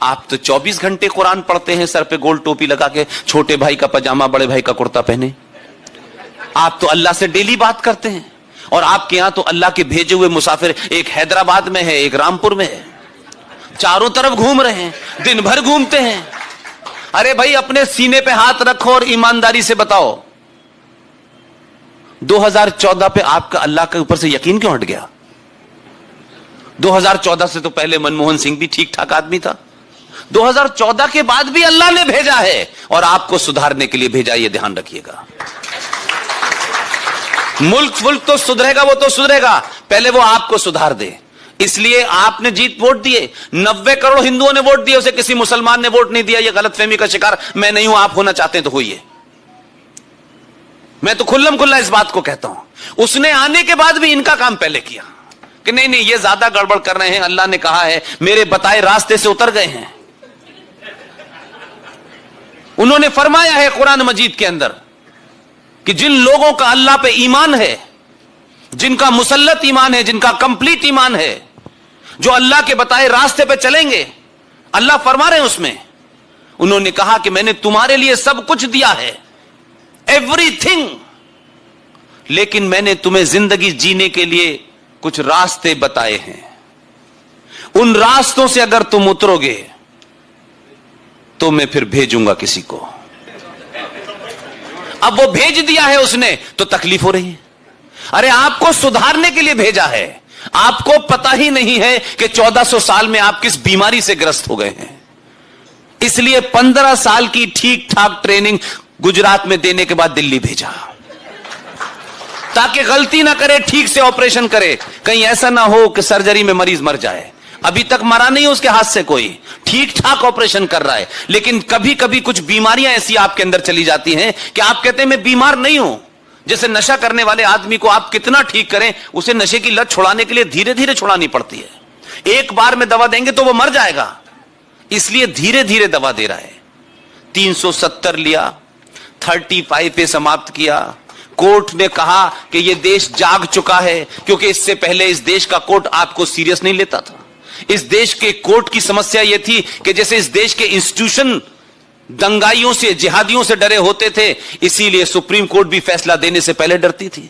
आप तो 24 घंटे कुरान पढ़ते हैं, सर पे गोल टोपी लगा के, छोटे भाई का पजामा बड़े भाई का कुर्ता पहने। आप तो अल्लाह से डेली बात करते हैं, और आपके यहां तो अल्लाह के भेजे हुए मुसाफिर एक हैदराबाद में है, एक रामपुर में है, चारों तरफ घूम रहे हैं, दिन भर घूमते हैं। अरे भाई, अपने सीने पे हाथ रखो और ईमानदारी से बताओ, 2014 पे आपका अल्लाह के ऊपर से यकीन क्यों हट गया? 2014 से तो पहले मनमोहन सिंह भी ठीक ठाक आदमी था। 2014 के बाद भी अल्लाह ने भेजा है, और आपको सुधारने के लिए भेजा, यह ध्यान रखिएगा। मुल्क तो सुधरेगा, वो तो सुधरेगा, पहले वो आपको सुधार दे। इसलिए आपने जीत वोट दिए, 90 करोड़ हिंदुओं ने वोट दिए, उसे किसी मुसलमान ने वोट नहीं दिया। ये गलतफहमी का शिकार मैं नहीं हूं, आप होना चाहते हैं तो होइए। मैं तो खुल्लम खुल्ला इस बात को कहता हूं। उसने आने के बाद भी इनका काम पहले किया कि नहीं नहीं, ये ज्यादा गड़बड़ कर रहे हैं, अल्लाह ने कहा है, मेरे बताए रास्ते से उतर गए हैं। उन्होंने फरमाया है कुरान मजीद के अंदर कि जिन लोगों का अल्लाह पे ईमान है, जिनका मुसल्लत ईमान है, जिनका कंप्लीट ईमान है, जो अल्लाह के बताए रास्ते पे चलेंगे, अल्लाह फरमा रहे हैं उसमें, उन्होंने कहा कि मैंने तुम्हारे लिए सब कुछ दिया है, एवरीथिंग, लेकिन मैंने तुम्हें जिंदगी जीने के लिए कुछ रास्ते बताए हैं। उन रास्तों से अगर तुम उतरोगे तो मैं फिर भेजूंगा किसी को। अब वो भेज दिया है उसने, तो तकलीफ हो रही है। अरे आपको सुधारने के लिए भेजा है, आपको पता ही नहीं है कि 1400 साल में आप किस बीमारी से ग्रस्त हो गए हैं। इसलिए 15 साल की ठीक ठाक ट्रेनिंग गुजरात में देने के बाद दिल्ली भेजा, ताकि गलती ना करे, ठीक से ऑपरेशन करे। कहीं ऐसा ना हो कि सर्जरी में मरीज मर जाए। अभी तक मरा नहीं उसके हाथ से कोई, ठीक ठाक ऑपरेशन कर रहा है। लेकिन कभी कभी कुछ बीमारियां ऐसी आपके अंदर चली जाती हैं कि आप कहते हैं मैं बीमार नहीं हूं। जैसे नशा करने वाले आदमी को आप कितना ठीक करें, उसे नशे की लत छुड़ाने के लिए धीरे धीरे छुड़ानी पड़ती है। एक बार में दवा देंगे तो वो मर जाएगा, इसलिए धीरे धीरे दवा दे रहा है। 370 लिया, 35 पे समाप्त किया। कोर्ट ने कहा कि यह देश जाग चुका है, क्योंकि इससे पहले इस देश का कोर्ट आपको सीरियस नहीं लेता था। इस देश के कोर्ट की समस्या यह थी कि जैसे इस देश के इंस्टीट्यूशन दंगाइयों से, जिहादियों से डरे होते थे, इसीलिए सुप्रीम कोर्ट भी फैसला देने से पहले डरती थी।